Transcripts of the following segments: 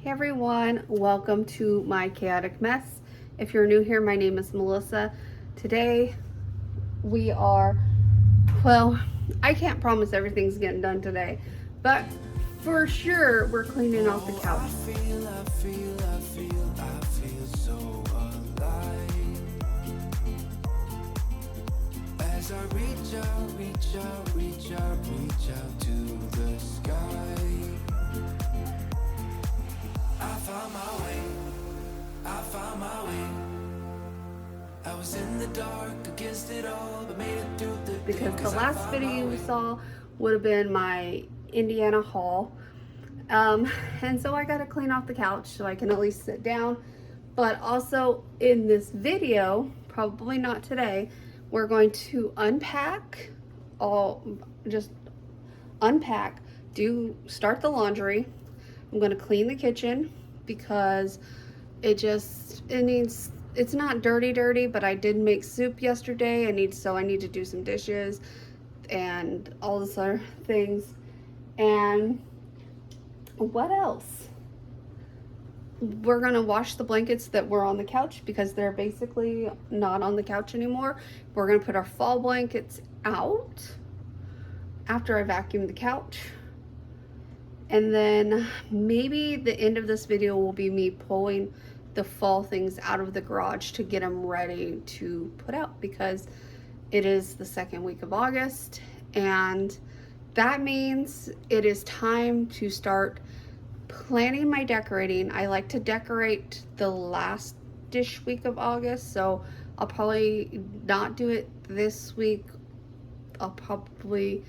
Hey everyone, welcome to my chaotic mess. If you're new here, my name is Melissa. Today we are, well, I can't promise everything's getting done today, but for sure we're cleaning off the couch. I feel so alive. As I reach out to the sky. I found my way. I was in the dark against it all, but made it through the day. Because the last video you saw would have been my Indiana haul. And so I got to clean off the couch so I can at least sit down. But also in this video, probably not today, we're going to unpack start the laundry. I'm going to clean the kitchen because it's not dirty, but I did make soup yesterday. I need to do some dishes and all this other things. And what else? We're gonna wash the blankets that were on the couch because they're basically not on the couch anymore. We're gonna put our fall blankets out after I vacuum the couch. And then maybe the end of this video will be me pulling the fall things out of the garage to get them ready to put out, because it is the second week of August, and that means it is time to start planning my decorating. I like to decorate the last-ish week of August, so I'll probably not do it this week. I'll probably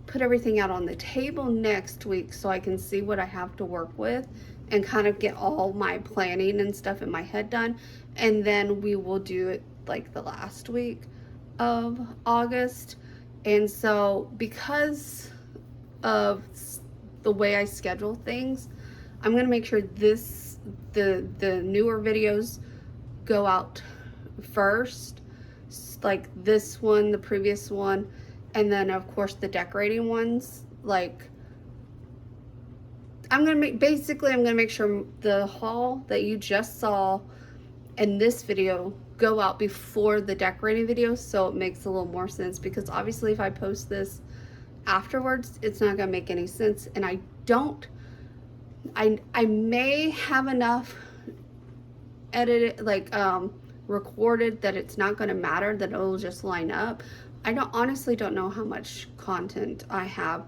put everything out on the table next week so I can see what I have to work with and kind of get all my planning and stuff in my head done. And then we will do it like the last week of August. And so because of the way I schedule things, I'm going to make sure the newer videos go out first, like this one, the previous one, and then of course the decorating ones. Like I'm gonna make sure the haul that you just saw in this video go out before the decorating video, so it makes a little more sense, because obviously if I post this afterwards, it's not gonna make any sense. And I may have enough edited, recorded, that it's not gonna matter, that it'll just line up. I honestly don't know how much content I have.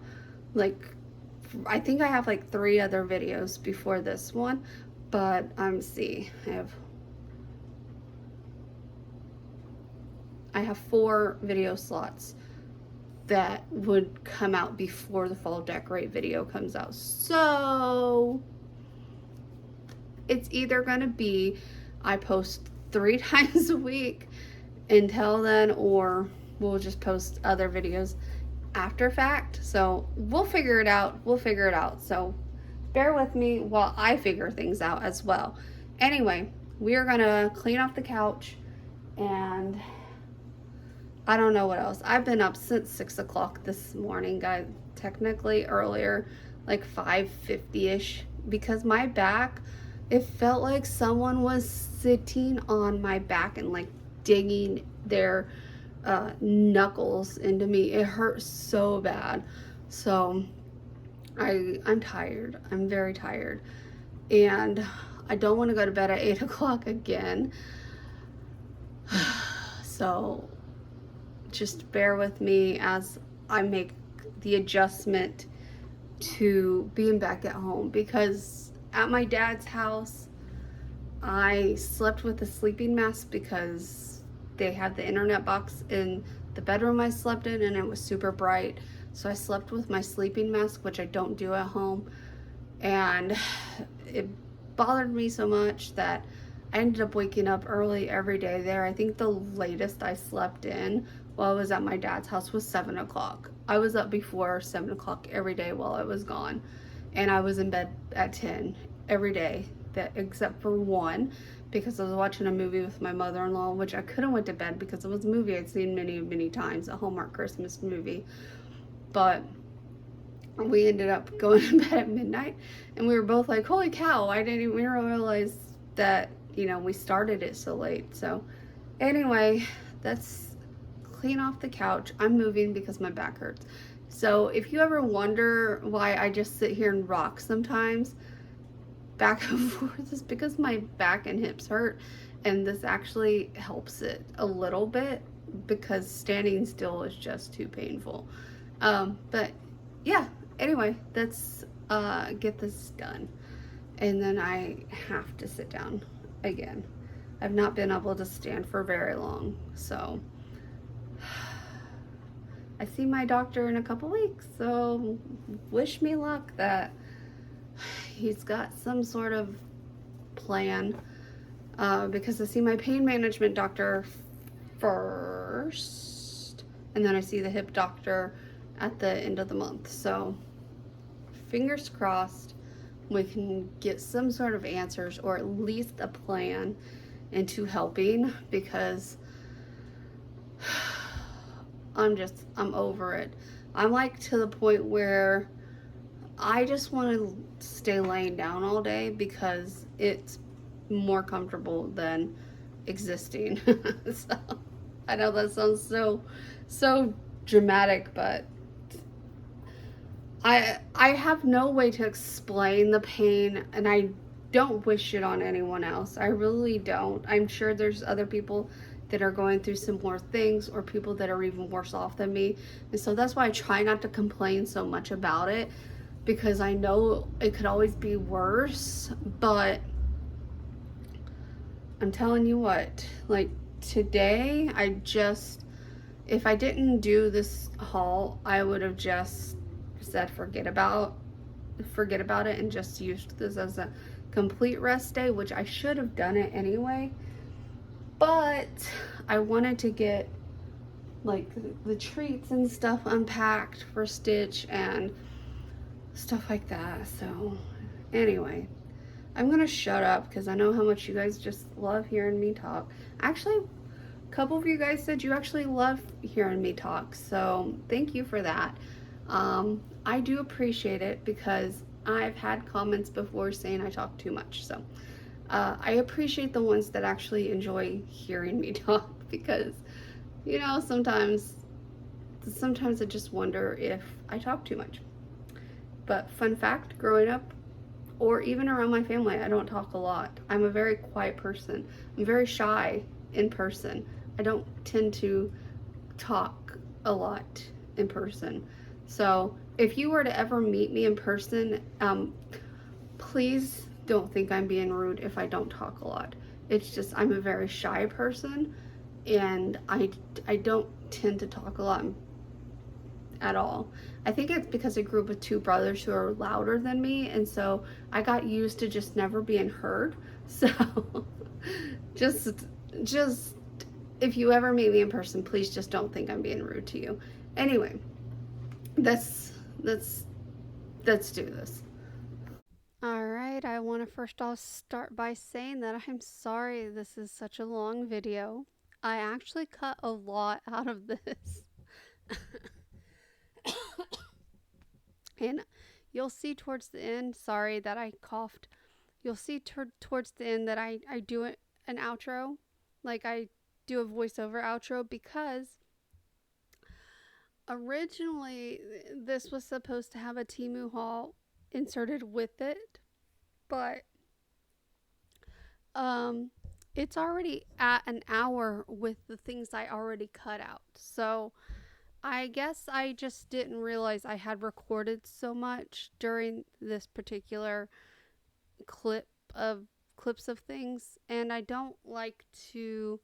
Like, I think I have like 3 other videos before this one, but see, I have 4 video slots that would come out before the fall decorate video comes out. So it's either gonna be I post 3 times a week until then, or we'll just post other videos after fact. So we'll figure it out. So bear with me while I figure things out as well. Anyway, we are gonna clean off the couch, and I don't know what else. I've been up since 6 o'clock this morning, guys. Technically earlier, like 5:50ish, because my back, it felt like someone was sitting on my back and like digging their knuckles into me. It hurt so bad. So I'm tired. I'm very tired, and I don't want to go to bed at 8 o'clock again. So just bear with me as I make the adjustment to being back at home, because at my dad's house I slept with a sleeping mask because they had the internet box in the bedroom I slept in, and it was super bright. So I slept with my sleeping mask, which I don't do at home. And it bothered me so much that I ended up waking up early every day there. I think the latest I slept in while I was at my dad's house was 7 o'clock. I was up before 7 o'clock every day while I was gone. And I was in bed at 10 every day, except for one, because I was watching a movie with my mother-in-law, which I couldn't went to bed because it was a movie I'd seen many, many times, a Hallmark Christmas movie. But we ended up going to bed at midnight, and we were both like, holy cow, I didn't even realize that, we started it so late. So anyway, that's clean off the couch. I'm moving because my back hurts. So if you ever wonder why I just sit here and rock sometimes back and forth, is because my back and hips hurt, and this actually helps it a little bit because standing still is just too painful. But yeah, anyway, let's get this done. And then I have to sit down again. I've not been able to stand for very long, so I see my doctor in a couple weeks, so wish me luck that he's got some sort of plan, because I see my pain management doctor first, and then I see the hip doctor at the end of the month. So fingers crossed we can get some sort of answers, or at least a plan into helping, because I'm over it. I'm like to the point where I just want to stay laying down all day because it's more comfortable than existing. So I know that sounds so dramatic, but I have no way to explain the pain, and I don't wish it on anyone else. I really don't. I'm sure there's other people that are going through similar things, or people that are even worse off than me. And so that's why I try not to complain so much about it, because I know it could always be worse. But I'm telling you what, like today, if I didn't do this haul, I would have just said forget about it and just used this as a complete rest day, which I should have done it anyway. But I wanted to get like the treats and stuff unpacked for Stitch and stuff like that. So anyway, I'm gonna shut up because I know how much you guys just love hearing me talk. Actually, a couple of you guys said you actually love hearing me talk, so thank you for that. I do appreciate it, because I've had comments before saying I talk too much. So I appreciate the ones that actually enjoy hearing me talk, because sometimes I just wonder if I talk too much. But fun fact, growing up, or even around my family, I don't talk a lot. I'm a very quiet person. I'm very shy in person. I don't tend to talk a lot in person. So if you were to ever meet me in person, please don't think I'm being rude if I don't talk a lot. It's just I'm a very shy person, and I don't tend to talk a lot at all. I think it's because I grew up with two brothers who are louder than me, and so I got used to just never being heard. So just just if you ever meet me in person, please just don't think I'm being rude to you. Anyway, let's let's do this. All right, I want to first off start by saying that I'm sorry this is such a long video. I actually cut a lot out of this. And you'll see towards the end, sorry that I coughed. You'll see towards the end that I do an outro. Like I do a voiceover outro, because originally this was supposed to have a Temu haul inserted with it, but um it's already at an hour with the things I already cut out. So I guess I just didn't realize I had recorded so much during this particular clip of clips of things, and I don't like to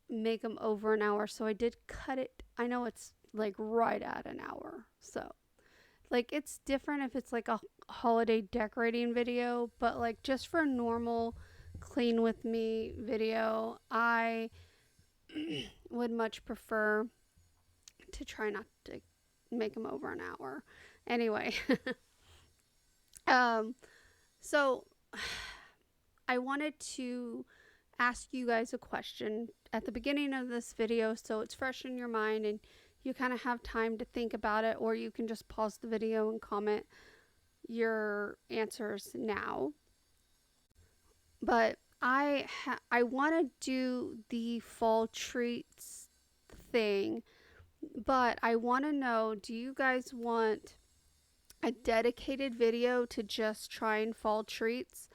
make them over an hour, so I did cut it. I know it's like right at an hour. So like it's different if it's like a holiday decorating video, but like just for a normal clean with me video, I would much prefer to try not to make them over an hour. Anyway, um so I wanted to ask you guys a question at the beginning of this video, so it's fresh in your mind and you kind of have time to think about it, or you can just pause the video and comment your answers now. But I want to do the fall treats thing, but I want to know, do you guys want a dedicated video to just try and fall treats,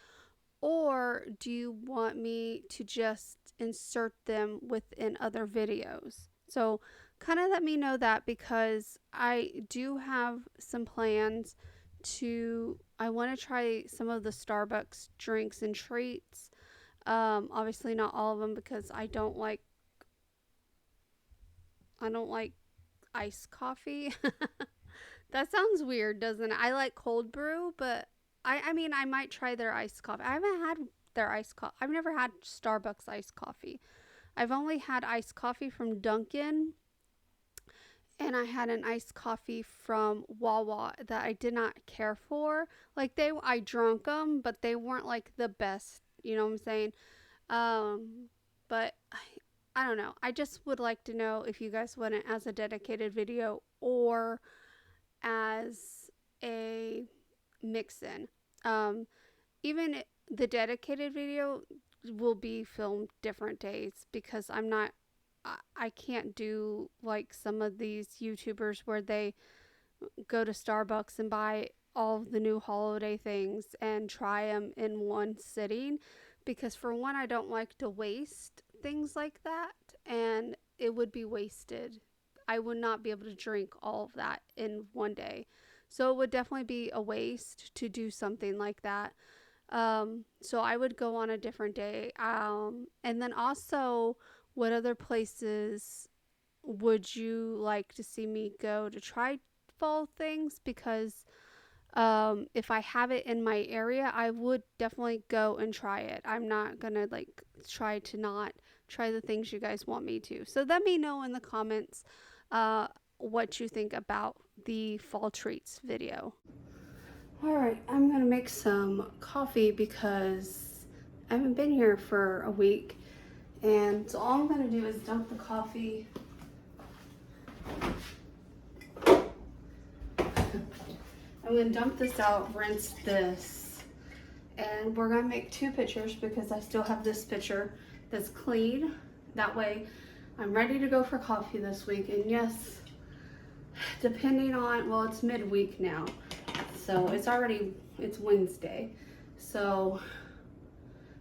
or do you want me to just insert them within other videos? So kind of let me know that, because I do have some plans to, I want to try some of the Starbucks drinks and treats. Obviously not all of them, because I don't like iced coffee. That sounds weird, doesn't it? I like cold brew, but I mean, I might try their iced coffee. I haven't had their iced coffee. I've never had Starbucks iced coffee. I've only had iced coffee from Dunkin', and I had an iced coffee from Wawa that I did not care for. Like, I drank them, but they weren't like the best. You know what I'm saying? But I don't know. I just would like to know if you guys want it as a dedicated video or as a mix-in. Even the dedicated video will be filmed different days, because I can't do like some of these YouTubers where they go to Starbucks and buy all the new holiday things and try them in one sitting, because for one, I don't like to waste things like that, and it would be wasted. I would not be able to drink all of that in one day. So it would definitely be a waste to do something like that. So I would go on a different day. And then also, what other places would you like to see me go to try fall things? Because if I have it in my area, I would definitely go and try it. I'm not gonna like try to not try the things you guys want me to. So let me know in the comments what you think about the fall treats video. All right, I'm gonna make some coffee because I haven't been here for a week, and so all I'm gonna do is dump the coffee. I'm gonna dump this out, rinse this, and we're gonna make 2 pitchers because I still have this pitcher that's clean. That way I'm ready to go for coffee this week. And yes, depending on, well, it's midweek now, so it's Wednesday. So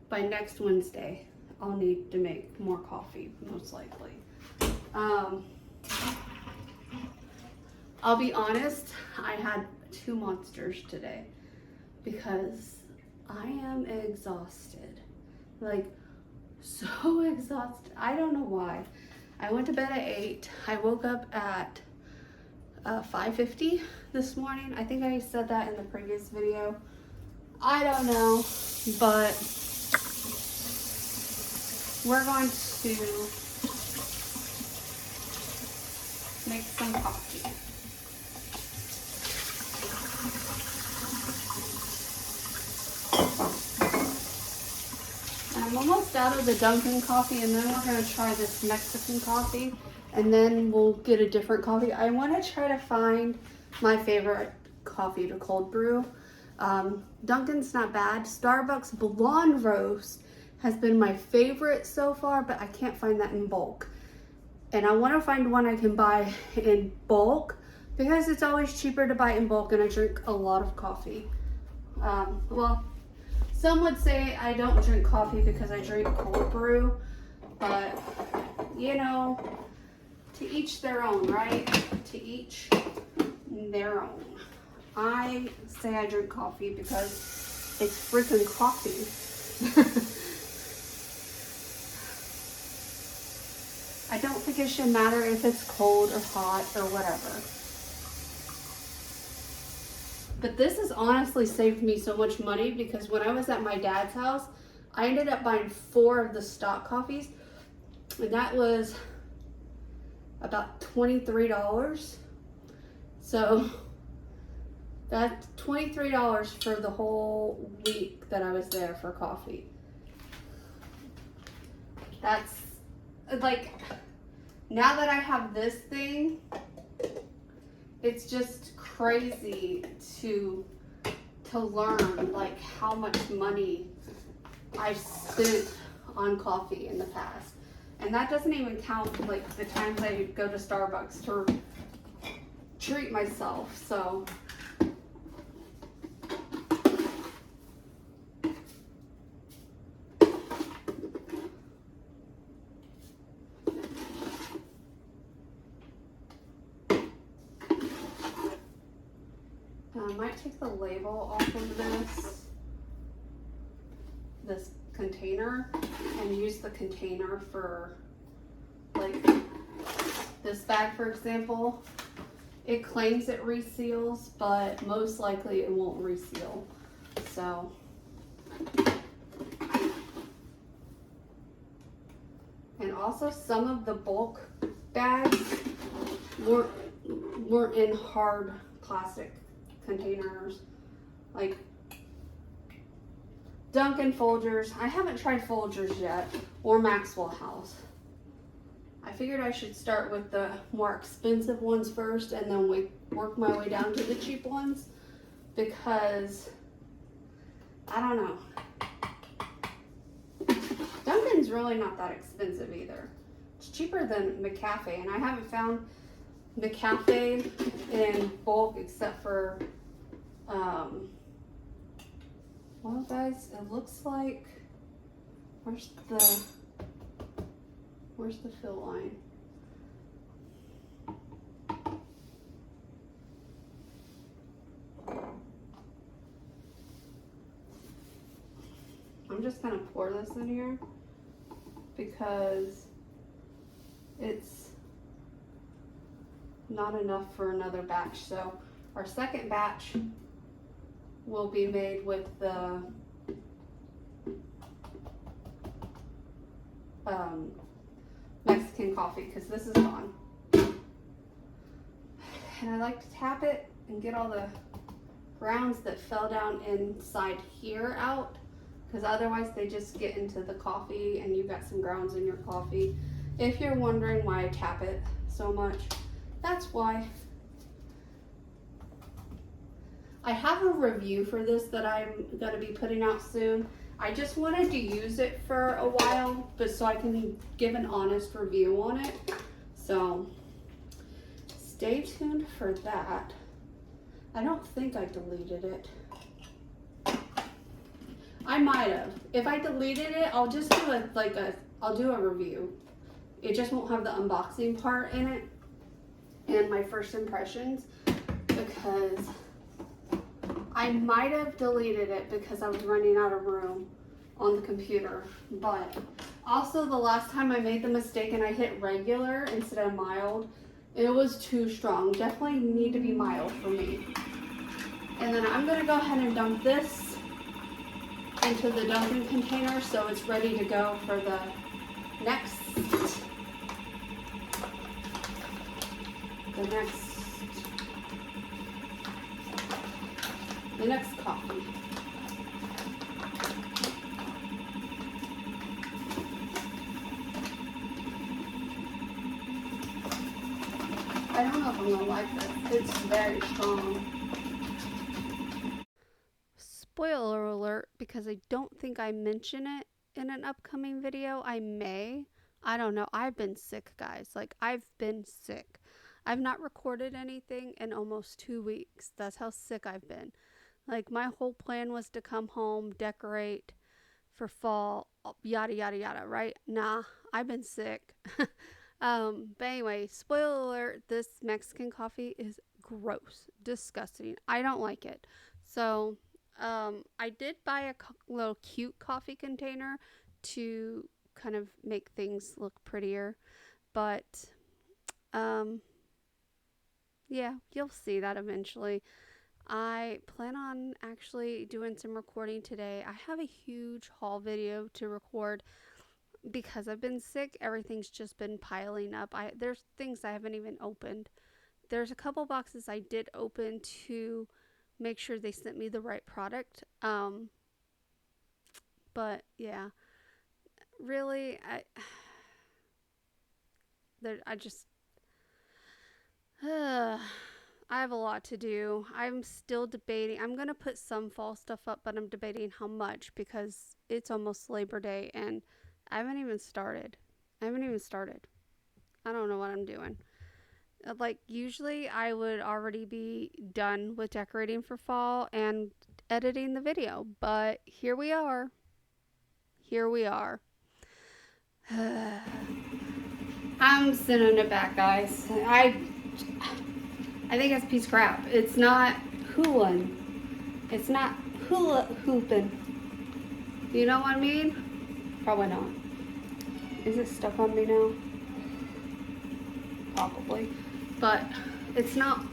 by next Wednesday, I'll need to make more coffee, most likely. I'll be honest, I had 2 monsters today because I am exhausted. Like, so exhausted. I don't know why. I went to bed at 8. I woke up at 5:50 this morning. I think I said that in the previous video. I don't know, but we're going to make some coffee. I'm almost out of the Dunkin' coffee, and then we're going to try this Mexican coffee, and then we'll get a different coffee. I want to try to find my favorite coffee to cold brew. Dunkin's not bad. Starbucks Blonde Roast has been my favorite so far, but I can't find that in bulk. And I want to find one I can buy in bulk, because it's always cheaper to buy in bulk, and I drink a lot of coffee. Well, some would say I don't drink coffee because I drink cold brew, but you know, to each their own, right? To each their own. I say I drink coffee because it's freaking coffee. I don't think it should matter if it's cold or hot or whatever. But this has honestly saved me so much money, because when I was at my dad's house, I ended up buying 4 of the stock coffees, and that was about $23. So that's $23 for the whole week that I was there for coffee. That's like, Now that I have this thing, it's just crazy to learn like how much money I've spent on coffee in the past. And that doesn't even count like the times I go to Starbucks to treat myself. So I might take the label off of this container and use the container for like this bag, for example. It claims it reseals, but most likely it won't reseal. So and also some of the bulk bags weren't in hard plastic containers, like Dunkin' Folgers. I haven't tried Folgers yet, or Maxwell House. I figured I should start with the more expensive ones first and then work my way down to the cheap ones, because I don't know. Dunkin's really not that expensive either. It's cheaper than McCafe, and I haven't found McCafe in bulk except for well guys, it looks like where's the fill line? I'm just gonna pour this in here because it's not enough for another batch. So our second batch will be made with the Mexican coffee, because this is gone. And I like to tap it and get all the grounds that fell down inside here out, because otherwise they just get into the coffee and you've got some grounds in your coffee. If you're wondering why I tap it so much, that's why. I have a review for this that I'm going to be putting out soon. I just wanted to use it for a while, but so I can give an honest review on it. So stay tuned for that. I don't think I deleted it. I might have. If I deleted it, I'll just do I'll do a review. It just won't have the unboxing part in it and my first impressions, because I might have deleted it because I was running out of room on the computer. But also the last time I made the mistake and I hit regular instead of mild, it was too strong. Definitely need to be mild for me. And then I'm gonna go ahead and dump this into the dumping container so it's ready to go for the next coffee. I don't know if I'm gonna like this. It's very strong. Spoiler alert, because I don't think I mention it in an upcoming video. I may. I don't know. I've been sick, guys. Like, I've been sick. I've not recorded anything in almost 2 weeks. That's how sick I've been. Like, my whole plan was to come home, decorate for fall, yada, yada, yada, right? Nah, I've been sick. But anyway, spoiler alert, this Mexican coffee is gross, disgusting. I don't like it. So, I did buy a little cute coffee container to kind of make things look prettier, but, yeah, you'll see that eventually. I plan on actually doing some recording today. I have a huge haul video to record because I've been sick. Everything's just been piling up. There's things I haven't even opened. There's a couple boxes I did open to make sure they sent me the right product. But yeah, really, I just, I have a lot to do. I'm still debating. I'm going to put some fall stuff up, but I'm debating how much because it's almost Labor Day and I haven't even started. I haven't even started. I don't know what I'm doing. Like, usually I would already be done with decorating for fall and editing the video, but here we are. Here we are. I'm sending it back, guys. I think it's a piece of crap. It's not hooling. It's not hula hooping. You know what I mean? Probably not. Is it stuck on me now? Probably. But it's not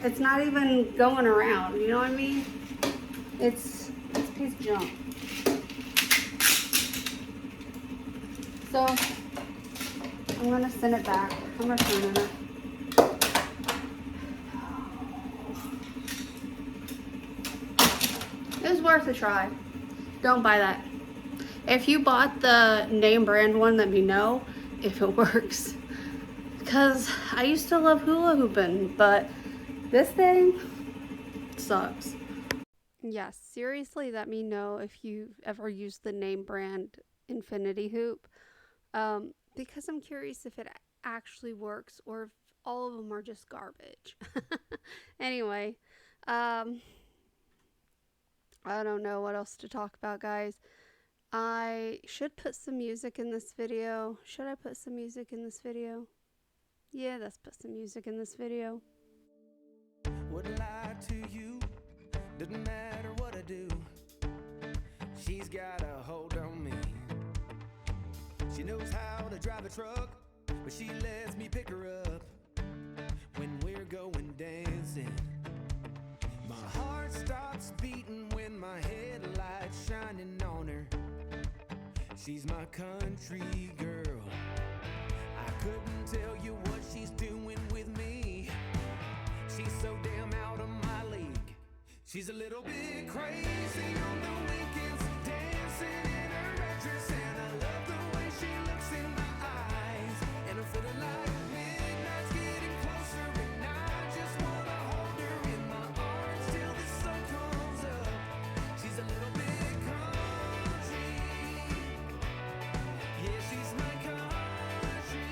even going around. You know what I mean? It's a piece of junk. So I'm gonna send it back. I'm returning it. It was worth a try. Don't buy that. If you bought the name brand one, let me know if it works. Because I used to love hula hooping, but this thing sucks. Yes, seriously, let me know if you've ever used the name brand Infinity Hoop. Because I'm curious if it actually works or if all of them are just garbage. Anyway, I don't know what else to talk about, guys. I should put some music in this video. Should I put some music in this video? Yeah, let's put some music in this video. Wouldn't lie to you, doesn't matter what I do. She's got a hold on me. She knows how to drive a truck, but she lets me pick her up when we're going dancing. My heart stops beating when my headlights shining on her. She's my country girl. I couldn't tell you what she's doing with me. She's so damn out of my league. She's a little bit crazy on the weekends, dancing in her red dress, and I love the way she looks in my eyes. And I'm feeling like midnight's getting closer, and I just wanna hold her in my arms till the sun comes up. She's a little bit country. Yeah, she's my country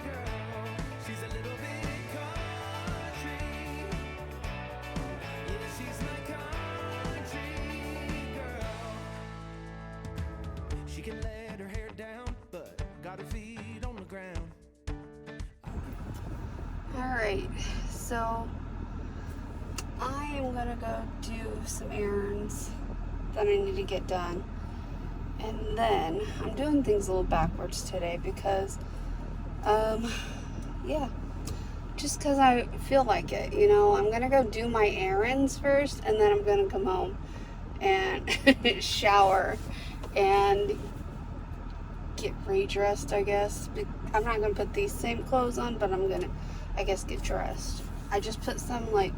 girl. She's a little bit country. Yeah, she's my country girl. She can let her hair down, but got her feet on the ground. Alright, so I am gonna go do some errands that I need to get done. And then I'm doing things a little backwards today because, yeah, just because I feel like it, you know. I'm gonna go do my errands first, and then I'm gonna come home and shower and get redressed, I guess. I'm not gonna put these same clothes on, but I'm gonna, I guess, get dressed. I just put some like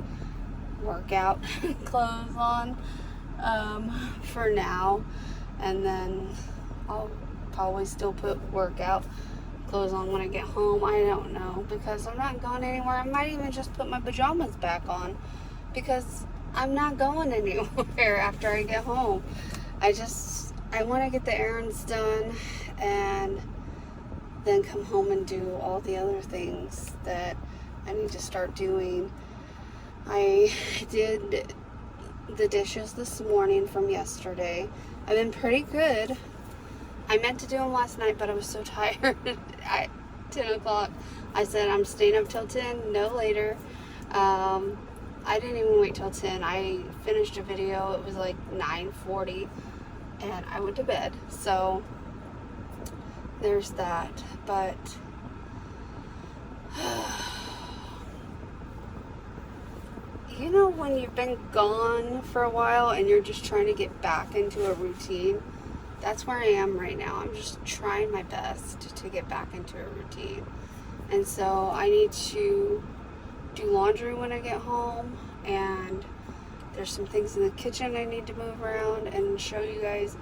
workout clothes on for now, and then I'll probably still put workout clothes on when I get home. I don't know, because I'm not going anywhere. I might even just put my pajamas back on because I'm not going anywhere after I get home. I want to get the errands done and then come home and do all the other things that I need to start doing. I did the dishes this morning from yesterday. I've been pretty good. I meant to do them last night, but I was so tired. At 10 o'clock, I said I'm staying up till 10, no later. I didn't even wait till 10. I finished a video. It was like 9:40, and I went to bed. So there's that. But you know, when you've been gone for a while and you're just trying to get back into a routine, that's where I am right now. I'm just trying my best to get back into a routine. And so I need to do laundry when I get home, and there's some things in the kitchen I need to move around and show you guys.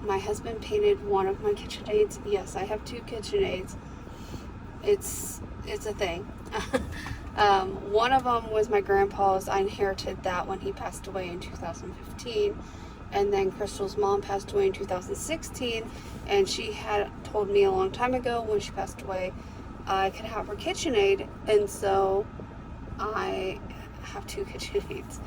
My husband painted one of my KitchenAids. Yes, I have two KitchenAids. It's a thing. One of them was my grandpa's. I inherited that when he passed away in 2015. And then Crystal's mom passed away in 2016. And she had told me a long time ago when she passed away, I could have her KitchenAid. And so I have 2 KitchenAids.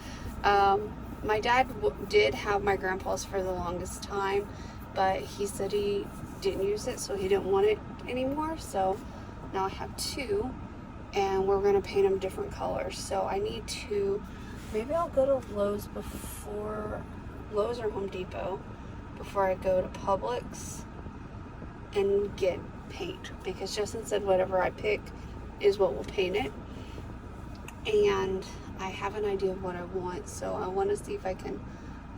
My dad did have my grandpa's for the longest time, but he said he didn't use it, so he didn't want it anymore. So now I have 2, and we're going to paint them different colors. So I need to, maybe I'll go to Lowe's or Home Depot before I go to Publix and get paint, because Justin said whatever I pick is what will paint it. And I have an idea of what I want, so I want to see if I can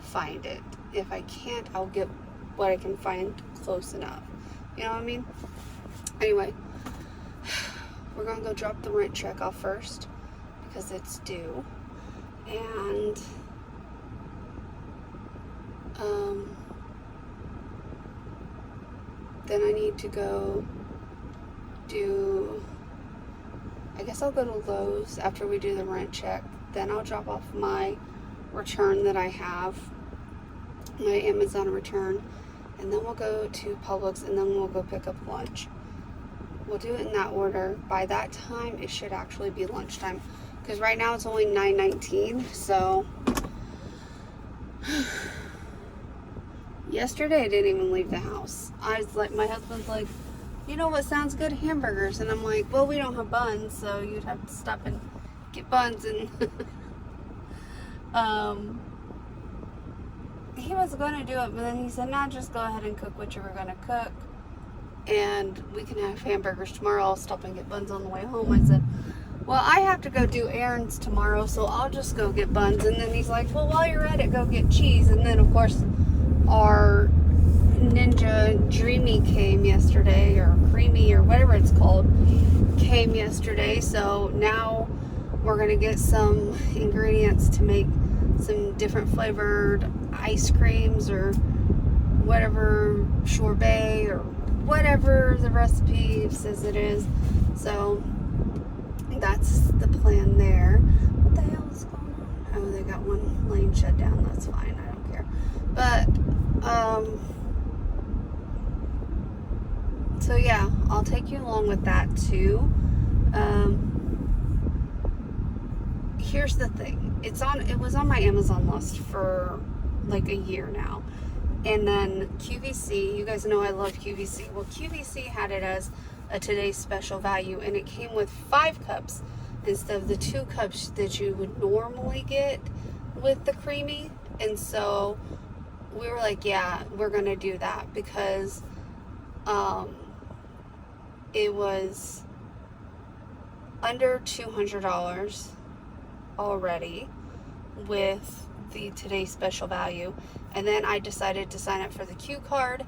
find it. If I can't, I'll get what I can find close enough. You know what I mean? Anyway, we're going to go drop the rent check off first because it's due. And then I need to go do, I guess I'll go to Lowe's after we do the rent check. Then I'll drop off my return that I have, my Amazon return, and then we'll go to Publix, and then we'll go pick up lunch. We'll do it in that order. By that time, it should actually be lunchtime, because right now it's only 9:19. So yesterday I didn't even leave the house. I was like, my husband's like, you know what sounds good? Hamburgers. And I'm like, well, we don't have buns, so you'd have to stop and get buns. And he was going to do it, but then he said, nah, just go ahead and cook what you were going to cook, and we can have hamburgers tomorrow. I'll stop and get buns on the way home. I said, well, I have to go do errands tomorrow, so I'll just go get buns. And then he's like, well, while you're at it, go get cheese. And then, of course, our Ninja Dreamy came yesterday, or Creamy, or whatever it's called, came yesterday. So now we're going to get some ingredients to make some different flavored ice creams, or whatever, sorbet, or whatever the recipe says it is. So that's the plan there. What the hell is going on? Oh, they got one lane shut down. That's fine. I don't care. But so yeah, I'll take you along with that too. Here's the thing. It was on my Amazon list for like a year now. And then QVC, you guys know I love QVC. Well, QVC had it as a today's special value, and it came with 5 cups instead of the 2 cups that you would normally get with the creamy. And so we were like, yeah, we're gonna do that, because it was under $200 already with the today's special value. And then I decided to sign up for the Q card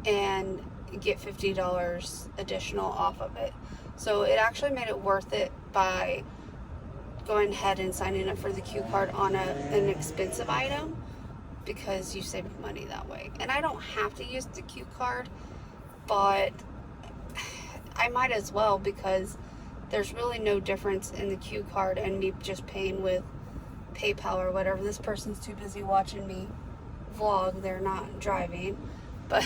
and get $50 additional off of it. So it actually made it worth it by going ahead and signing up for the Q card on an expensive item, because you save money that way. And I don't have to use the Q card, but I might as well, because there's really no difference in the Q card and me just paying with PayPal or whatever. This person's too busy watching me vlog. They're not driving. But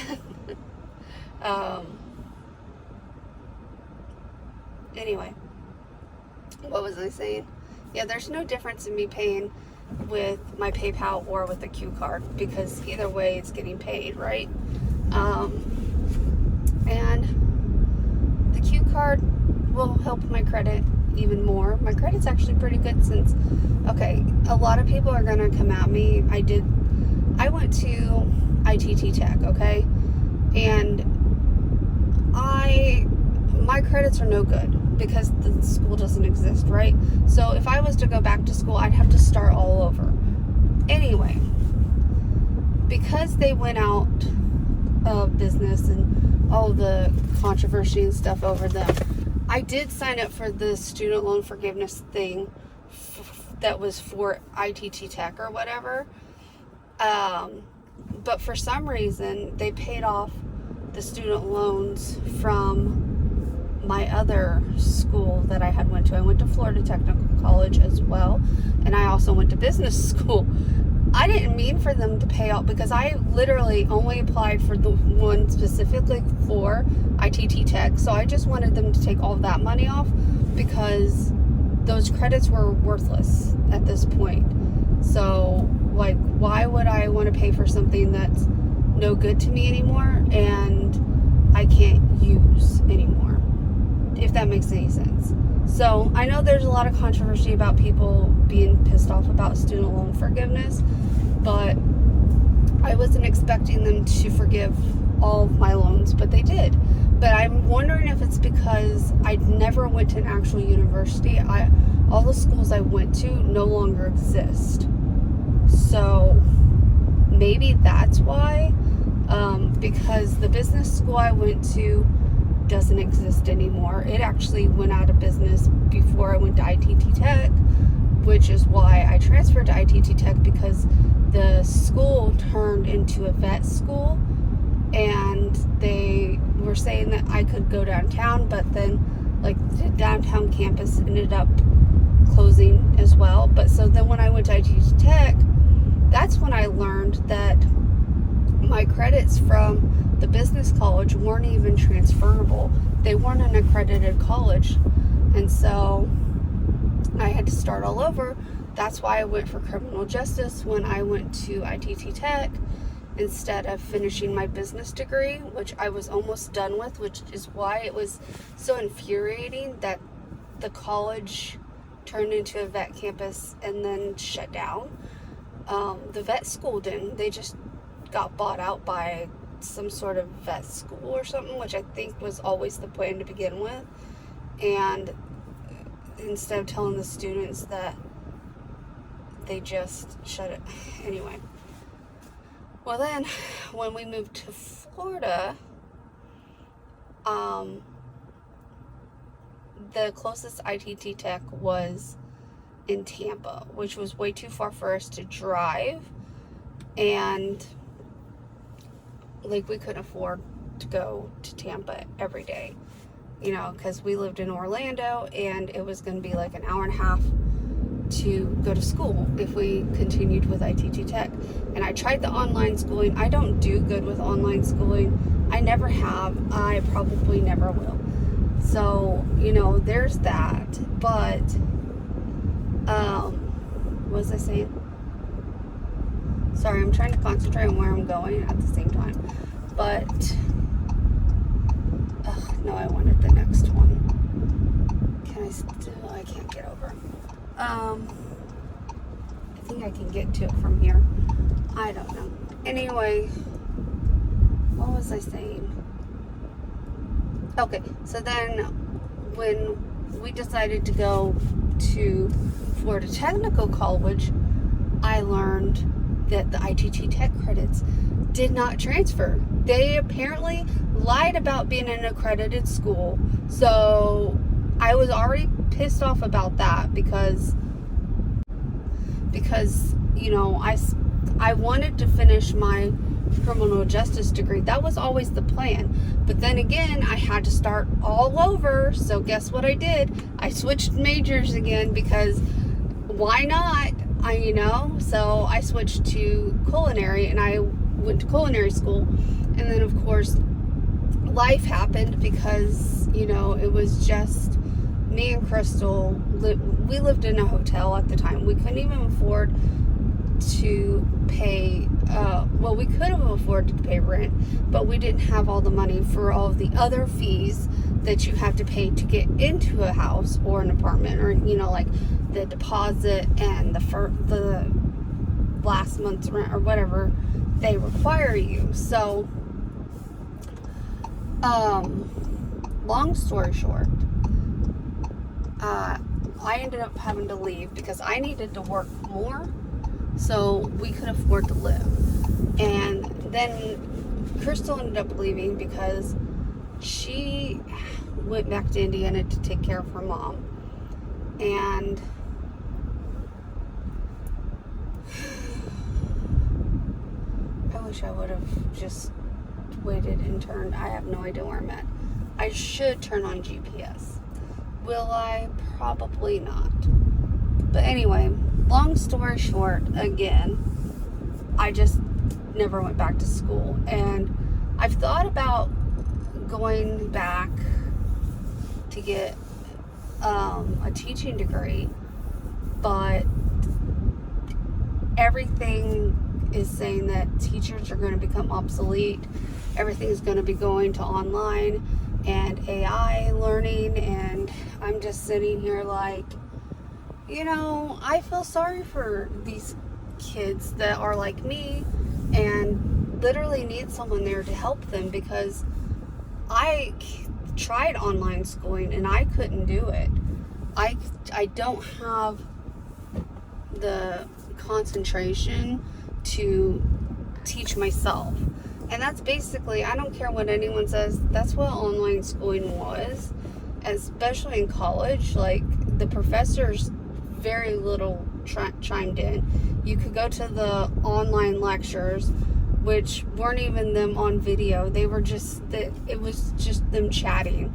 anyway, what was I saying? Yeah, there's no difference in me paying with my PayPal or with the Q card, because either way it's getting paid, right? And the Q card will help my credit even more. My credit's actually pretty good since, okay, a lot of people are gonna come at me. I went to ITT Tech, okay? And my credits are no good because the school doesn't exist, right? So if I was to go back to school, I'd have to start all over. Anyway, because they went out of business and all the controversy and stuff over them, I did sign up for the student loan forgiveness thing that was for ITT Tech or whatever. But for some reason, they paid off the student loans from my other school that I had went to. I went to Florida Technical College as well, and I also went to business school. I didn't mean for them to pay off, because I literally only applied for the one specifically for ITT Tech. So I just wanted them to take all of that money off, because those credits were worthless at this point. So, like, why would I want to pay for something that's no good to me anymore and I can't use anymore, if that makes any sense. So I know there's a lot of controversy about people being pissed off about student loan forgiveness, but I wasn't expecting them to forgive all of my loans, but they did. But I'm wondering if it's because I never went to an actual university. All the schools I went to no longer exist. So maybe that's why. Because the business school I went to doesn't exist anymore. It actually went out of business before I went to ITT Tech, which is why I transferred to ITT Tech, because the school turned into a vet school, and they were saying that I could go downtown, but then like the downtown campus ended up closing as well. But so then when I went to ITT Tech, that's when I learned that my credits from the business college weren't even transferable. They weren't an accredited college, and so I had to start all over. That's why I went for criminal justice when I went to ITT Tech instead of finishing my business degree, which I was almost done with, which is why it was so infuriating that the college turned into a vet campus and then shut down. The vet school didn't. They just got bought out by some sort of vet school or something, which I think was always the plan to begin with. And instead of telling the students that, they just shut it. Anyway. Well, then when we moved to Florida, the closest ITT Tech was in Tampa, which was way too far for us to drive, and like we couldn't afford to go to Tampa every day, you know, because we lived in Orlando and it was going to be like an hour and a half to go to school if we continued with ITT Tech. And I tried the online schooling. I don't do good with online schooling. I never have. I probably never will. So, you know, there's that. But what was I saying? Sorry, I'm trying to concentrate on where I'm going at the same time. But no, I wanted the next one. Can I still? I can't get over. I think I can get to it from here. I don't know. Anyway, what was I saying? Okay, so then when we decided to go to Florida Technical College, I learned that the ITT Tech credits did not transfer. They apparently lied about being an accredited school. So I was already pissed off about that because you know, I wanted to finish my criminal justice degree. That was always the plan. But then again, I had to start all over. So guess what I did? I switched majors again, because why not? So I switched to culinary, and I went to culinary school. And then of course life happened, because you know, it was just me and Crystal. We lived in a hotel at the time. We couldn't even afford to pay, we could have afforded to pay rent, but we didn't have all the money for all of the other fees that you have to pay to get into a house or an apartment, or, you know, like the deposit and the last month's rent or whatever they require you. So, long story short, I ended up having to leave because I needed to work more so we could afford to live. And then Crystal ended up leaving because she went back to Indiana to take care of her mom. And I wish I would have just waited and turned. I have no idea where I'm at. I should turn on GPS. Will I? Probably not. But anyway, long story short, again, I just never went back to school. And I've thought about going back to get a teaching degree, but everything is saying that teachers are going to become obsolete. Everything's going to be going to online and AI learning, and I'm just sitting here like, I feel sorry for these kids that are like me and literally need someone there to help them, because I tried online schooling and I couldn't do it. I don't have the concentration to teach myself. And that's basically, I don't care what anyone says, that's what online schooling was, especially in college. Like, the professors very little chimed in. You could go to the online lectures, which weren't even them on video. They were just, it was just them chatting,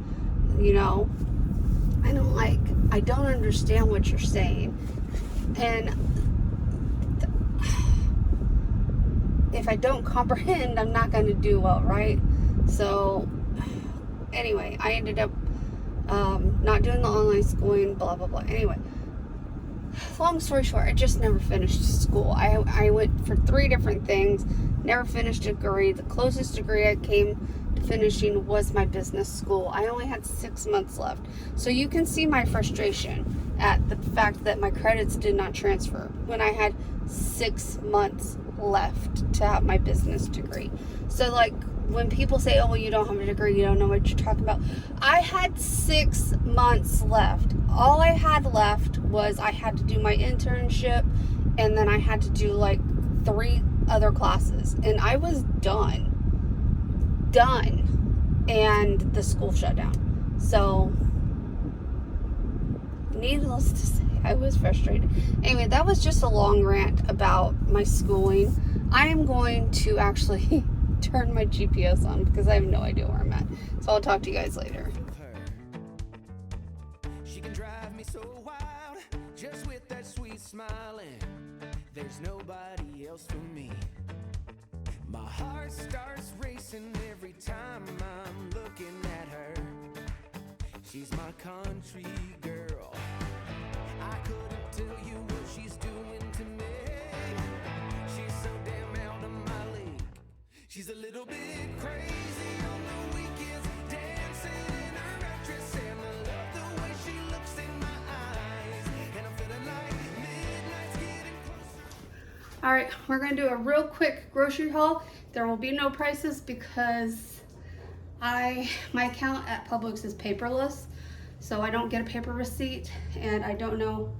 I don't understand what you're saying. And if I don't comprehend, I'm not going to do well, right? So anyway, I ended up not doing the online schooling, blah, blah, blah. Anyway, long story short, I just never finished school. I went for 3 different things, never finished a degree. The closest degree I came to finishing was my business school. I only had 6 months left. So you can see my frustration at the fact that my credits did not transfer when I had 6 months left to have my business degree. So like, when people say, oh, well, you don't have a degree, you don't know what you're talking about. I had 6 months left. All I had left was I had to do my internship, and then I had to do like 3 other classes, and I was done. And the school shut down. So needless to say, I was frustrated. Anyway, that was just a long rant about my schooling. I am going to actually turn my GPS on because I have no idea where I'm at. So I'll talk to you guys later. She can drive me so wild, just with that sweet smiling. There's nobody else for me. My heart starts racing every time I'm looking at her. She's my country girl. I couldn't tell you what she's doing to me. She's so damn out of my league. She's a little bit crazy on the weekends, dancing in her red dress, and I love the way she looks in my eyes. And I'm feeling like midnight's getting closer. All right, we're gonna do a real quick grocery haul. There will be no prices because my account at Publix is paperless, so I don't get a paper receipt, and I don't know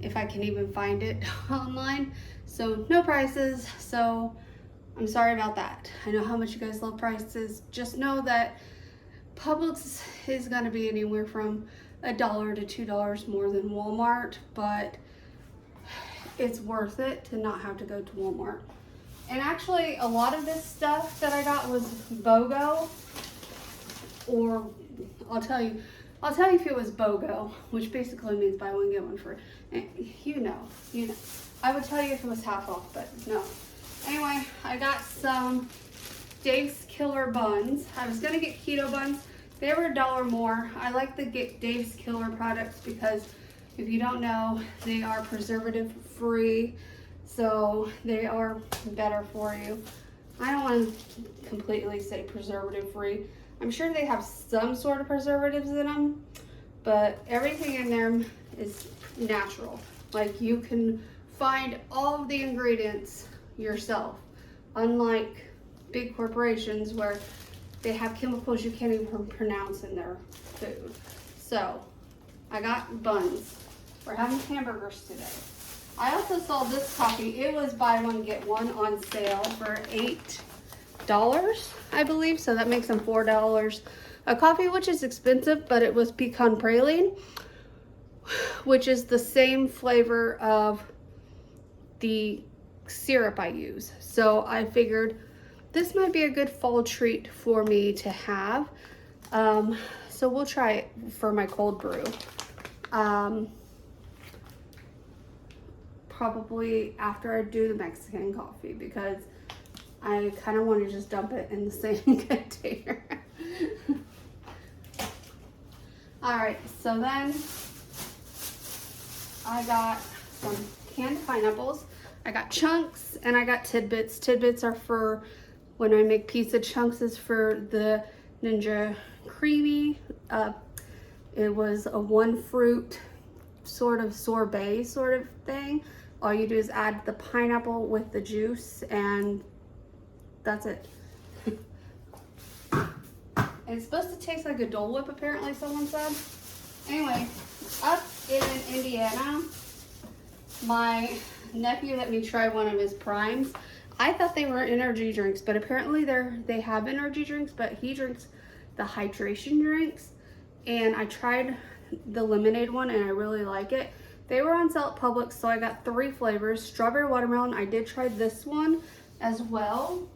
if I can even find it online. So no prices. So I'm sorry about that. I know how much you guys love prices. Just know that Publix is gonna be anywhere from $1 to $2 more than Walmart, but it's worth it to not have to go to Walmart. And actually, a lot of this stuff that I got was BOGO, or I'll tell you if it was BOGO, which basically means buy one get one free. You know. I would tell you if it was half off, but no. Anyway, I got some Dave's Killer buns. I was gonna get keto buns. They were $1 more. I like the Dave's Killer products because if you don't know, they are preservative free, so they are better for you. I don't want to completely say preservative free. I'm sure they have some sort of preservatives in them, but everything in there is natural. Like, you can find all of the ingredients yourself, unlike big corporations where they have chemicals you can't even pronounce in their food. So I got buns. We're having hamburgers today. I also saw this coffee. It was buy one get one on sale for $8, I believe. So that makes them $4 a coffee, which is expensive, but it was pecan praline, which is the same flavor of the syrup I use. So I figured this might be a good fall treat for me to have. So we'll try it for my cold brew. Probably after I do the Mexican coffee, because I kind of want to just dump it in the same container. All right, so then I got some canned pineapples. I got chunks and I got tidbits. Tidbits are for when I make pizza. Chunks is for the Ninja Creamy. It was a one fruit sort of sorbet sort of thing. All you do is add the pineapple with the juice and that's it. And it's supposed to taste like a Dole Whip, apparently, someone said. Anyway, up in Indiana, my nephew let me try one of his primes. I thought they were energy drinks, but apparently they have energy drinks, but he drinks the hydration drinks. And I tried the lemonade one and I really like it. They were on sale at Publix, so I got 3 flavors. Strawberry watermelon. I did try this one as well.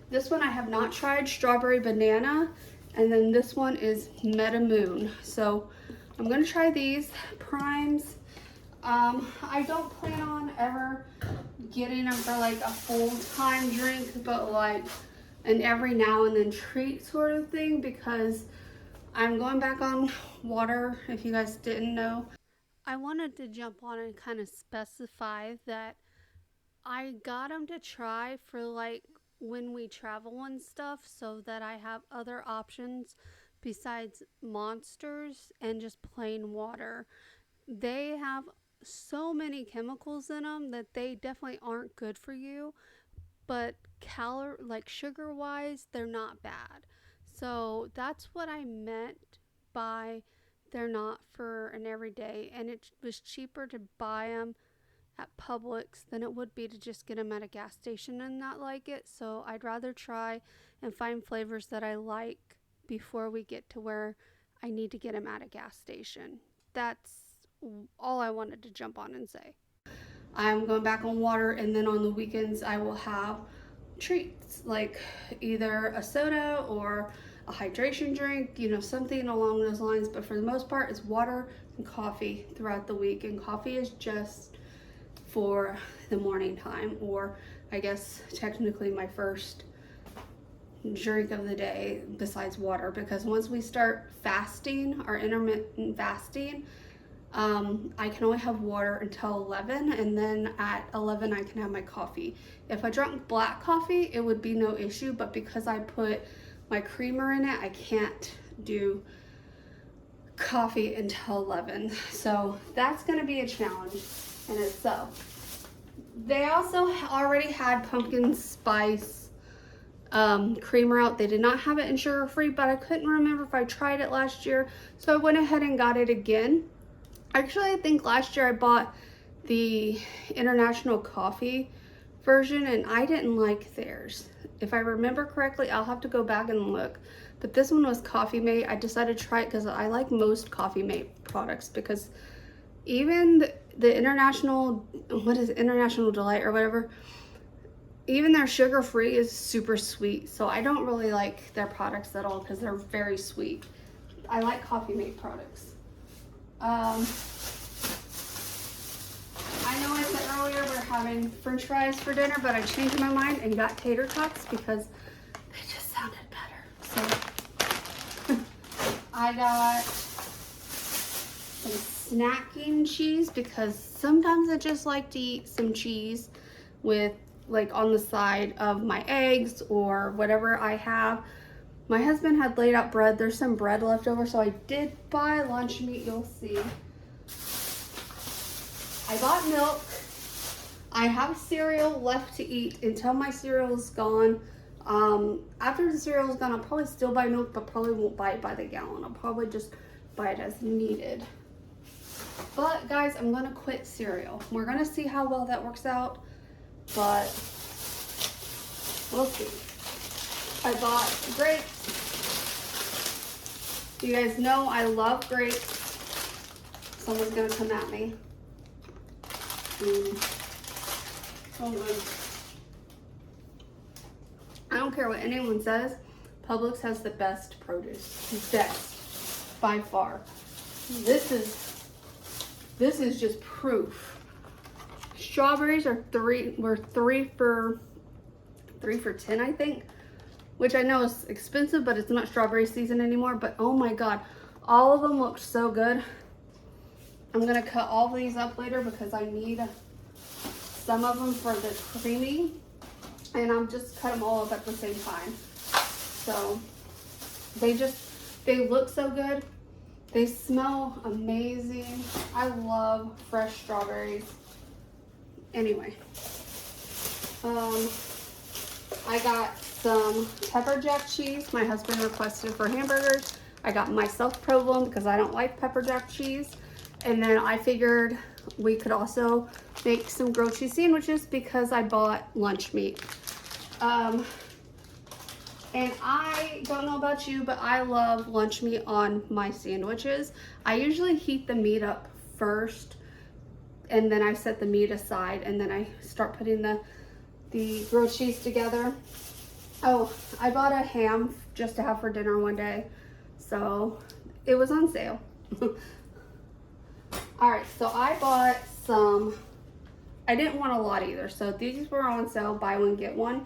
This one I have not tried, strawberry banana, and then this one is Meta Moon. So I'm gonna try these primes. I don't plan on ever getting them for like a full-time drink, but like an every now and then treat sort of thing, because I'm going back on water, if you guys didn't know. I wanted to jump on and kind of specify that I got them to try for like when we travel and stuff, so that I have other options besides Monsters and just plain water. They have so many chemicals in them that they definitely aren't good for you, but like sugar wise, they're not bad. So that's what I meant by they're not for an everyday, and it was cheaper to buy them at Publix than it would be to just get them at a gas station and not like it. So I'd rather try and find flavors that I like before we get to where I need to get them at a gas station. That's all I wanted to jump on and say. I'm going back on water, and then on the weekends I will have treats like either a soda or a hydration drink, you know, something along those lines. But for the most part, it's water and coffee throughout the week, and coffee is just for the morning time, or I guess technically my first drink of the day besides water, because once we start fasting, our intermittent fasting, I can only have water until 11, and then at 11 I can have my coffee. If I drank black coffee, it would be no issue, but because I put my creamer in it, I can't do coffee until 11. So that's going to be a challenge in itself. They also already had pumpkin spice creamer out. They did not have it in sugar free, but I couldn't remember if I tried it last year, so I went ahead and got it again. Actually, I think last year I bought the international coffee version and I didn't like theirs. If I remember correctly, I'll have to go back and look. But this one was Coffee Mate. I decided to try it because I like most Coffee Mate products, because even the international, what is it, International Delight or whatever, even their sugar free is super sweet. So I don't really like their products at all because they're very sweet. I like Coffee Mate products. I know I said earlier we're having french fries for dinner, but I changed my mind and got tater tots because they just sounded better. So I got some snacking cheese, because sometimes I just like to eat some cheese with like on the side of my eggs or whatever I have. My husband had laid out bread. There's some bread left over, so I did buy lunch meat, you'll see. I bought milk. I have cereal left to eat until my cereal is gone. After the cereal is gone, I'll probably still buy milk, but probably won't buy it by the gallon. I'll probably just buy it as needed. But guys, I'm gonna quit cereal. We're gonna see how well that works out, but we'll see. I bought grapes. You guys know I love grapes. Someone's gonna come at me. So good. I don't care what anyone says, Publix has the best produce. Best. By far. This is just proof. Strawberries were three for $10, I think. Which I know is expensive, but it's not strawberry season anymore. But oh my god, all of them looked so good. I'm gonna cut all of these up later because I need some of them for the creamy, and I'm just cut them all up at the same time. So they look so good. They smell amazing. I love fresh strawberries. Anyway, I got some pepper jack cheese. My husband requested for hamburgers. I got myself provolone because I don't like pepper jack cheese. And then I figured we could also make some grilled cheese sandwiches because I bought lunch meat. And I don't know about you, but I love lunch meat on my sandwiches. I usually heat the meat up first, and then I set the meat aside, and then I start putting the grilled cheese together. Oh, I bought a ham just to have for dinner one day, so it was on sale. All right, so I bought some, I didn't want a lot either, so these were on sale, buy one, get one.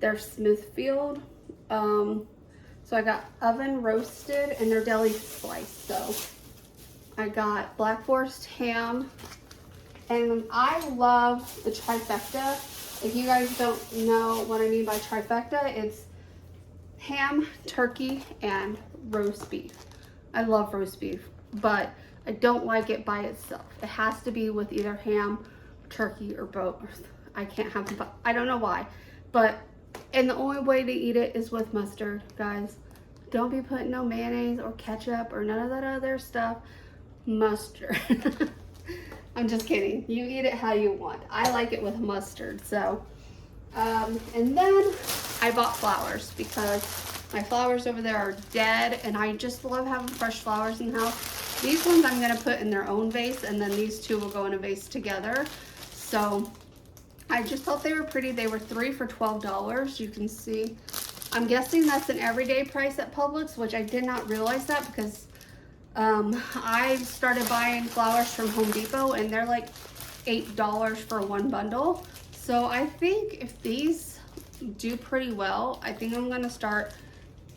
They're Smithfield. So I got oven roasted and they're deli sliced. So I got Black Forest ham, and I love the trifecta. If you guys don't know what I mean by trifecta, it's ham, turkey, and roast beef. I love roast beef, but I don't like it by itself. It has to be with either ham, turkey, or both. I can't have them, I don't know why, and the only way to eat it is with mustard, guys. Don't be putting no mayonnaise or ketchup or none of that other stuff. Mustard. I'm just kidding. You eat it how you want. I like it with mustard. So, and then I bought flowers because my flowers over there are dead, and I just love having fresh flowers in the house. These ones I'm gonna put in their own vase, and then these two will go in a vase together. So I just thought they were pretty. They were 3 for $12. You can see. I'm guessing that's an everyday price at Publix, which I did not realize that because I started buying flowers from Home Depot, and they're like $8 for one bundle. So I think if these do pretty well, I think I'm gonna start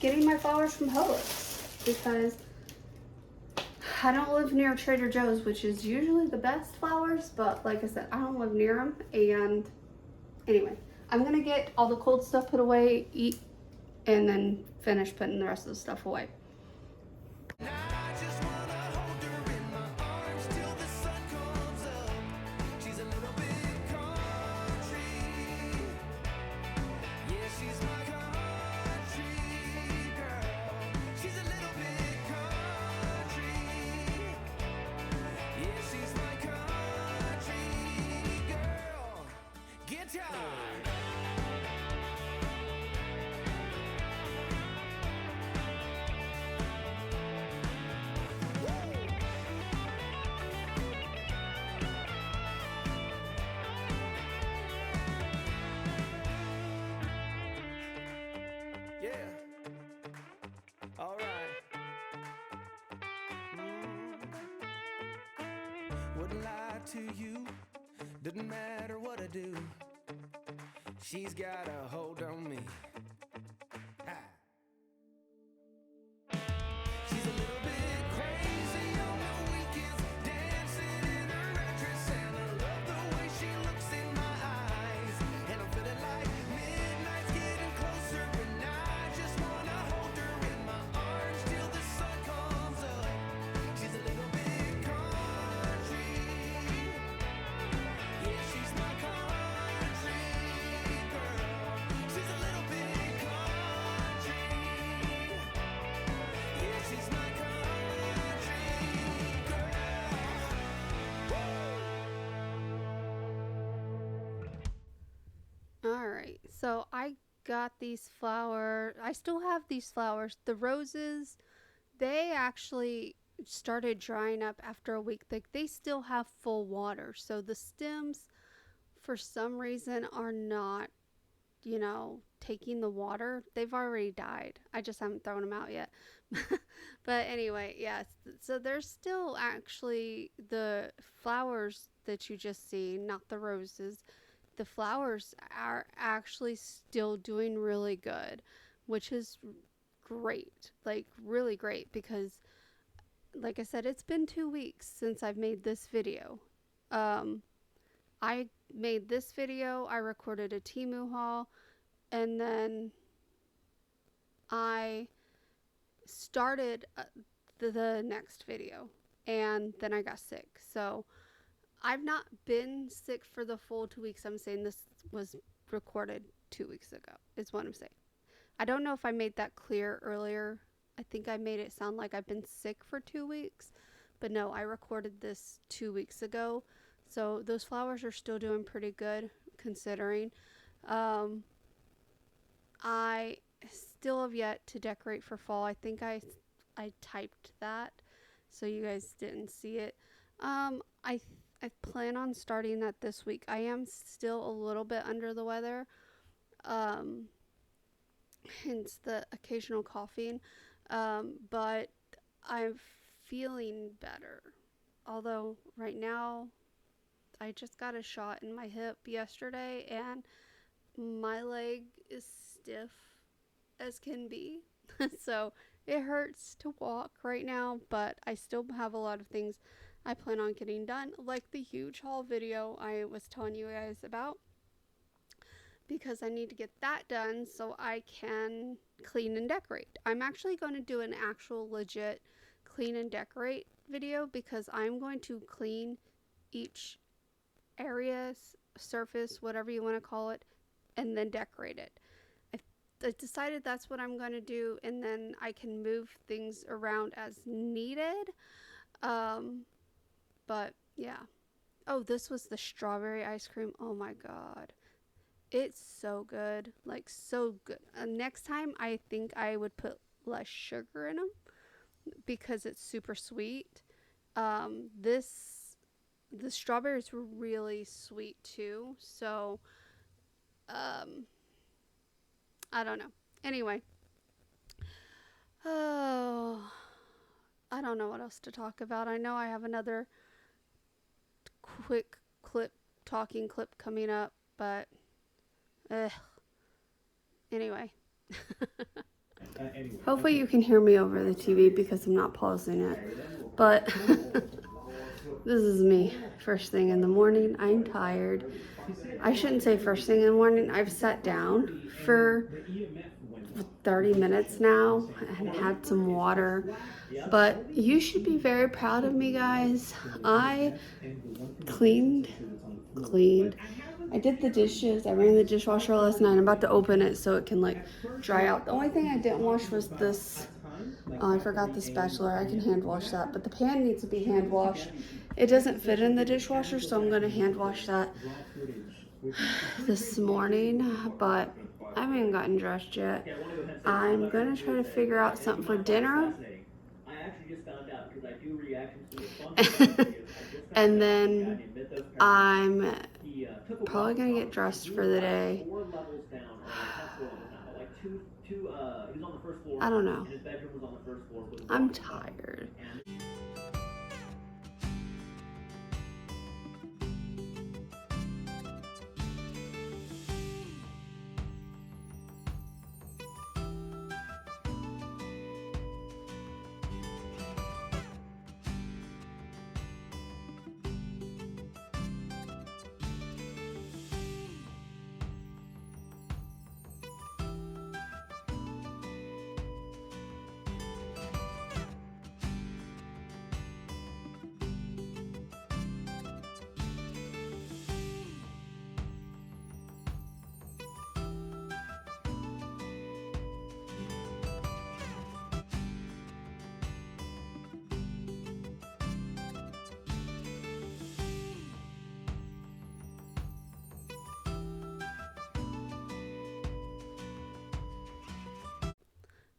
getting my flowers from Publix because I don't live near Trader Joe's, which is usually the best flowers, but like I said, I don't live near them. And anyway, I'm gonna get all the cold stuff put away, eat, and then finish putting the rest of the stuff away. Wouldn't lie to you, doesn't matter what I do. She's got a hold on me. Ha. She's a little bit crazy on the weekends, dancing in her red dress, and I love the way she looks in my eyes. And I'm feeling like midnight's getting closer, and I just wanna hold her in my arms till the sun comes up. She's a little bit country, yeah, she's my country girl. She's a little bit country, yeah, she's my country girl. All right, so I got these flowers. I still have these flowers. The roses, they actually started drying up after a week. They still have full water. So the stems, for some reason, are not you know, taking the water. They've already died. I just haven't thrown them out yet. But anyway, yes. So there's still actually the flowers that you just see, not the roses. The flowers are actually still doing really good, which is great. Like, really great because, like I said, it's been 2 weeks since I've made this video. Um, I made this video, I recorded a Temu haul, and then I started the next video, and then I got sick. So I've not been sick for the full 2 weeks. I'm saying this was recorded 2 weeks ago, is what I'm saying. I don't know if I made that clear earlier. I think I made it sound like I've been sick for 2 weeks, but no, I recorded this 2 weeks ago. So those flowers are still doing pretty good considering. Um, I still have yet to decorate for fall. I think I typed that, so you guys didn't see it. I plan on starting that this week. I am still a little bit under the weather, um, hence the occasional coughing. But I'm feeling better. Although right now I just got a shot in my hip yesterday, and my leg is stiff as can be. So it hurts to walk right now, but I still have a lot of things I plan on getting done, like the huge haul video I was telling you guys about, because I need to get that done so I can clean and decorate. I'm actually going to do an actual legit clean and decorate video because I'm going to clean each area, surface, whatever you want to call it, and then decorate it. I decided that's what I'm going to do, and then I can move things around as needed. Um, but yeah. Oh, this was the strawberry ice cream. Oh my god. It's so good. Like, so good. Next time, I think I would put less sugar in them because it's super sweet. The strawberries were really sweet too. So, um, I don't know. Anyway, oh, I don't know what else to talk about. I know I have another quick talking clip coming up, but anyway. Hopefully you can hear me over the TV because I'm not pausing it. But this is me first thing in the morning. I'm tired. I shouldn't say first thing in the morning. I've sat down for 30 minutes now and had some water. But you should be very proud of me, guys. I cleaned. I did the dishes. I ran the dishwasher last night. I'm about to open it so it can like dry out. The only thing I didn't wash was this. I forgot the spatula. I can hand wash that, but the pan needs to be hand washed. It doesn't fit in the dishwasher, so I'm gonna hand wash that this morning. But I haven't even gotten dressed yet. I'm gonna try to figure out something for dinner. I actually just found out because I do reactions to the and then I'm probably gonna get dressed for the day. I don't know. I'm tired.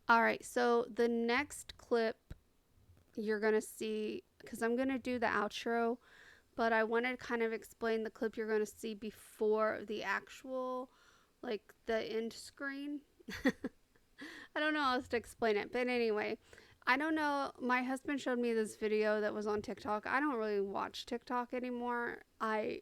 All right, so the next clip you're going to see, because I'm going to do the outro, but I want to kind of explain the clip you're going to see before the actual like the end screen. I don't know how else to explain it, but anyway, I don't know. My husband showed me this video that was on TikTok. I don't really watch TikTok anymore. I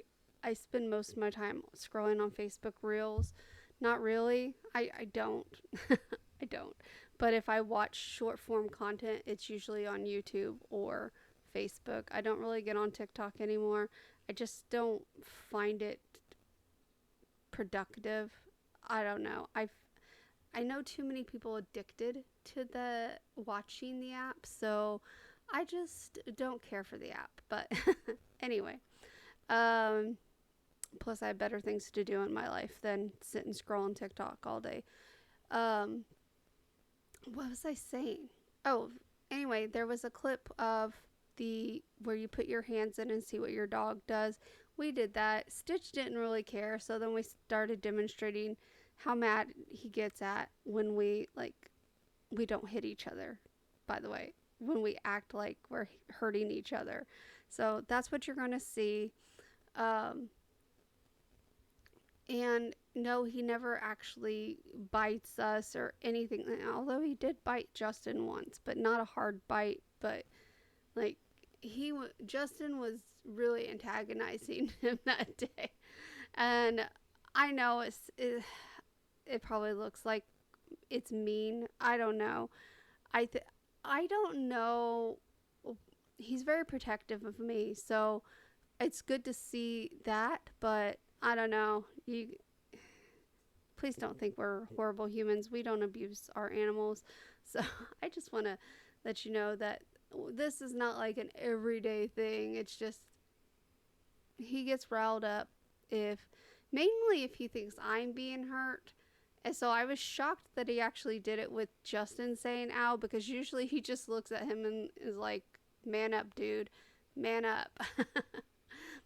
spend most of my time scrolling on Facebook Reels. Not really. I don't. I don't. But if I watch short form content, it's usually on YouTube or Facebook. I don't really get on TikTok anymore. I just don't find it productive. I don't know. I know too many people addicted to the watching the app, so I just don't care for the app. But anyway, um, plus I have better things to do in my life than sit and scroll on TikTok all day. Um, what was I saying? Oh, anyway, there was a clip of the where you put your hands in and see what your dog does. We did that. Stitch didn't really care, so then we started demonstrating how mad he gets at when we don't hit each other, by the way, when we act like we're hurting each other. So that's what you're going to see. Um, and no, he never actually bites us or anything. Although he did bite Justin once, but not a hard bite. But like Justin was really antagonizing him that day, and I know it probably looks like it's mean. I don't know. I don't know. He's very protective of me, so it's good to see that. But I don't know. You please don't think we're horrible humans. We don't abuse our animals. So I just want to let you know that this is not like an everyday thing. It's just he gets riled up mainly if he thinks I'm being hurt. And so I was shocked that he actually did it with Justin saying ow, because usually he just looks at him and is like, man up, dude, man up.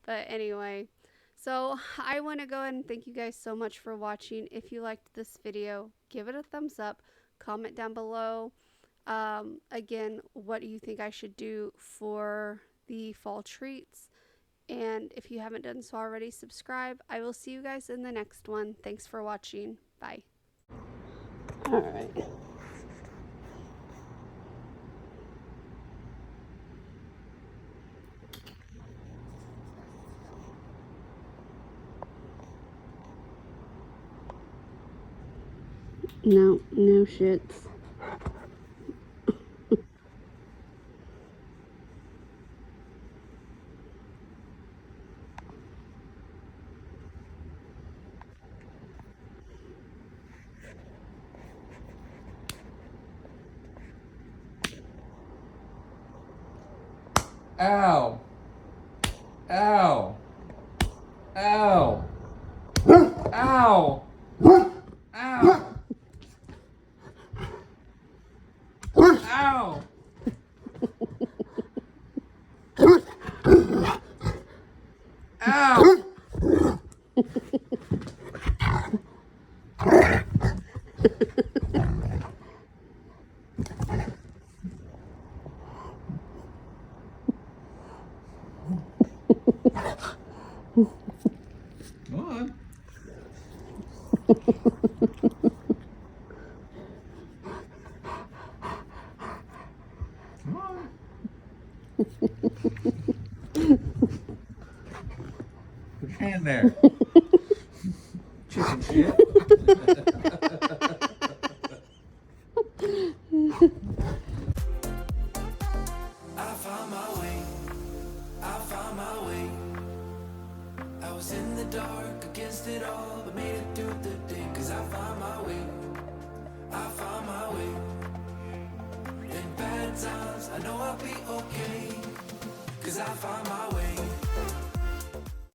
But anyway, so I want to go ahead and thank you guys so much for watching. If you liked this video, give it a thumbs up, comment down below. Again, what do you think I should do for the fall treats? And if you haven't done so already, subscribe. I will see you guys in the next one. Thanks for watching. Bye. All right. No shits. Ow! Ow! Ow! Ow! Ow! Ow! Ow! Come on. Come on. Put your hand there. Chicken shit. I found my way, I found my way. I was in the dark against it all, but made it through the day. Cause I found my way, I found my way. In bad times, I know I'll be okay. Cause I found my way.